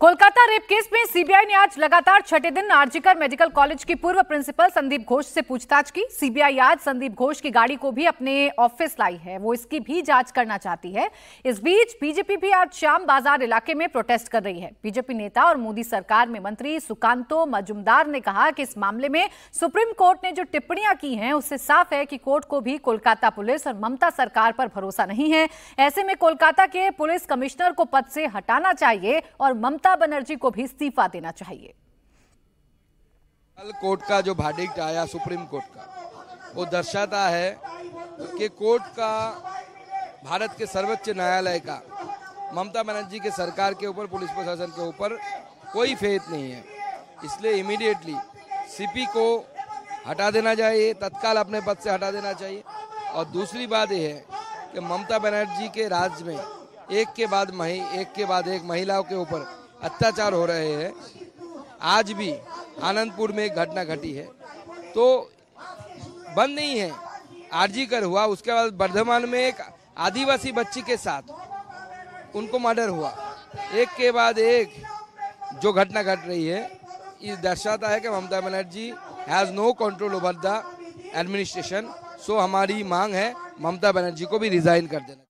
Kolkata rape case में CBI ने आज लगातार छठे दिन आरजीकर मेडिकल कॉलेज की पूर्व प्रिंसिपल संदीप घोष से पूछताछ की। सीबीआई आज संदीप घोष की गाड़ी को भी अपने ऑफिस लाई है, वो इसकी भी जांच करना चाहती है। इस बीच बीजेपी भी आज श्याम बाजार इलाके में प्रोटेस्ट कर रही है। बीजेपी नेता और मोदी सरकार में मंत्री सुकांतो मजूमदार ने कहा कि इस मामले में सुप्रीम कोर्ट ने जो टिप्पणियां की हैं उससे साफ है कि कोर्ट को भी कोलकाता पुलिस और ममता सरकार पर भरोसा नहीं है। ऐसे में कोलकाता के पुलिस कमिश्नर को पद से हटाना चाहिए और ममता बनर्जी को भी इस्तीफा देना चाहिए। कल कोर्ट का जो वर्डिक्ट आया सुप्रीम कोर्ट का, वो दर्शाता है कि कोर्ट का, भारत के सर्वोच्च न्यायालय का ममता बनर्जी के सरकार के ऊपर, पुलिस प्रशासन के ऊपर कोई फेथ नहीं है। इसलिए इमीडिएटली सीपी को हटा देना चाहिए, तत्काल अपने पद से हटा देना चाहिए। और दूसरी बात यह है कि ममता बनर्जी के राज्य में एक के बाद एक महिलाओं के ऊपर अत्याचार हो रहे हैं। आज भी आनंदपुर में एक घटना घटी है, तो बंद नहीं है। आरजीकर हुआ, उसके बाद वर्धमान में एक आदिवासी बच्ची के साथ उनको मर्डर हुआ। एक के बाद एक जो घटना घट रही है, ये दर्शाता है कि Mamata Banerjee has no control over the administration. So हमारी मांग है ममता बनर्जी को भी रिजाइन कर देना।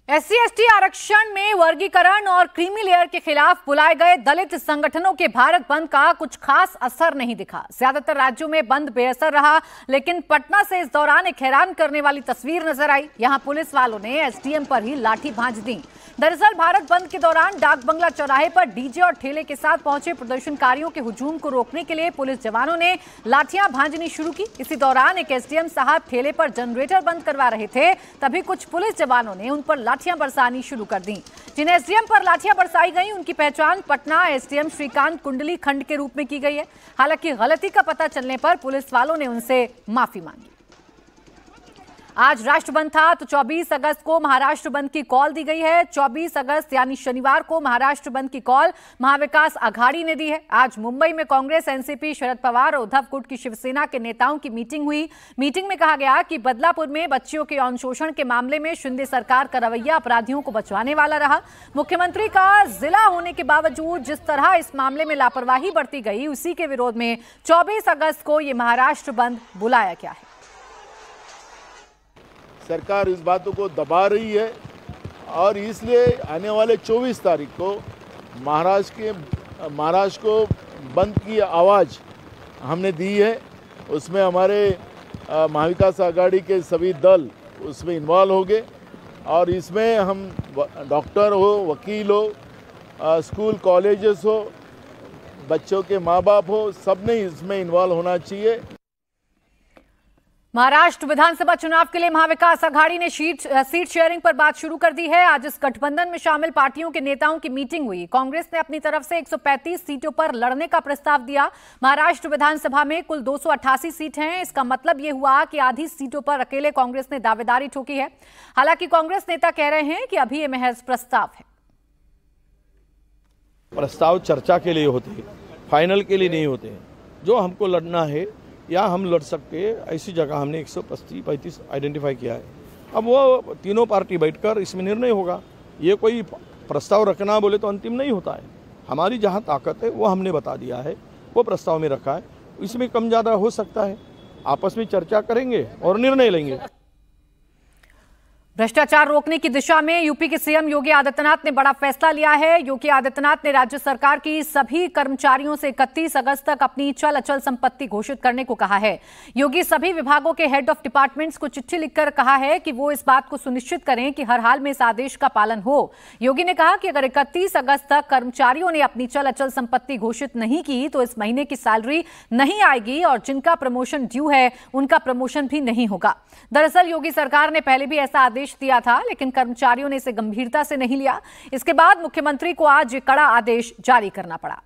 SC/ST आरक्षण में वर्गीकरण और क्रीमी लेयर के खिलाफ बुलाए गए दलित संगठनों के भारत बंद का कुछ खास असर नहीं दिखा। ज्यादातर राज्यों में बंद बेअसर रहा, लेकिन पटना से इस दौरान एक हैरान करने वाली तस्वीर नजर आई। यहां पुलिस वालों ने SDM पर ही लाठी भांज दी। दरअसल भारत बंद के दौरान डाक बंगला चौराहे पर डीजे और ठेले के साथ पहुंचे प्रदर्शनकारियों के हुजूम को रोकने के लिए पुलिस जवानों ने लाठियां भांजनी शुरू की। इसी दौरान एक SDM साहब ठेले पर जनरेटर बंद करवा रहे थे, तभी कुछ पुलिस जवानों ने उन पर लाठियां बरसानी शुरू कर दी। जिन SDM पर लाठियां बरसाई गई उनकी पहचान पटना SDM श्रीकांत कुंडली खंड के रूप में की गई है। हालांकि गलती का पता चलने पर पुलिस वालों ने उनसे माफी मांगी। आज राष्ट्र बंद था, तो 24 अगस्त को महाराष्ट्र बंद की कॉल दी गई है। 24 अगस्त यानी शनिवार को महाराष्ट्र बंद की कॉल महाविकास आघाड़ी ने दी है। आज मुंबई में कांग्रेस, एनसीपी, शरद पवार और उद्धव गुट की शिवसेना के नेताओं की मीटिंग हुई। मीटिंग में कहा गया कि बदलापुर में बच्चियों के यौन शोषण के मामले में शिंदे सरकार का रवैया अपराधियों को बचवाने वाला रहा। मुख्यमंत्री का जिला होने के बावजूद जिस तरह इस मामले में लापरवाही बरती गई, उसी के विरोध में 24 अगस्त को ये महाराष्ट्र बंद बुलाया गया है। सरकार इस बातों को दबा रही है और इसलिए आने वाले 24 तारीख को महाराष्ट्र को बंद की आवाज़ हमने दी है। उसमें हमारे महाविकास आघाड़ी के सभी दल उसमें इन्वॉल्व होंगे और इसमें हम डॉक्टर हो, वकील हो, स्कूल कॉलेजेस हो, बच्चों के माँ बाप हो, सब ने इसमें इन्वॉल्व होना चाहिए। महाराष्ट्र विधानसभा चुनाव के लिए महाविकास आघाड़ी ने सीट शेयरिंग पर बात शुरू कर दी है। आज इस गठबंधन में शामिल पार्टियों के नेताओं की मीटिंग हुई। कांग्रेस ने अपनी तरफ से 135 सीटों पर लड़ने का प्रस्ताव दिया। महाराष्ट्र विधानसभा में कुल 288 सीट हैं। इसका मतलब यह हुआ कि आधी सीटों पर अकेले कांग्रेस ने दावेदारी ठोकी है। हालांकि कांग्रेस नेता कह रहे हैं कि अभी ये महज प्रस्ताव है। प्रस्ताव चर्चा के लिए होते हैं, फाइनल के लिए नहीं होते हैं। जो हमको लड़ना है या हम लड़ सकते हैं, ऐसी जगह हमने 135 आइडेंटिफाई किया है। अब वो तीनों पार्टी बैठकर इसमें निर्णय होगा। ये कोई प्रस्ताव रखना बोले तो अंतिम नहीं होता है। हमारी जहां ताकत है वो हमने बता दिया है, वो प्रस्ताव में रखा है। इसमें कम ज़्यादा हो सकता है, आपस में चर्चा करेंगे और निर्णय लेंगे। भ्रष्टाचार रोकने की दिशा में यूपी के सीएम योगी आदित्यनाथ ने बड़ा फैसला लिया है। योगी आदित्यनाथ ने राज्य सरकार की सभी कर्मचारियों से 31 अगस्त तक अपनी चल अचल संपत्ति घोषित करने को कहा है। योगी सभी विभागों के हेड ऑफ डिपार्टमेंट्स को चिट्ठी लिखकर कहा है कि वो इस बात को सुनिश्चित करें कि हर हाल में इस आदेश का पालन हो। योगी ने कहा कि अगर 31 अगस्त तक कर्मचारियों ने अपनी चल अचल संपत्ति घोषित नहीं की तो इस महीने की सैलरी नहीं आएगी और जिनका प्रमोशन ड्यू है उनका प्रमोशन भी नहीं होगा। दरअसल योगी सरकार ने पहले भी ऐसा आदेश दिया था, लेकिन कर्मचारियों ने इसे गंभीरता से नहीं लिया। इसके बाद मुख्यमंत्री को आज कड़ा आदेश जारी करना पड़ा।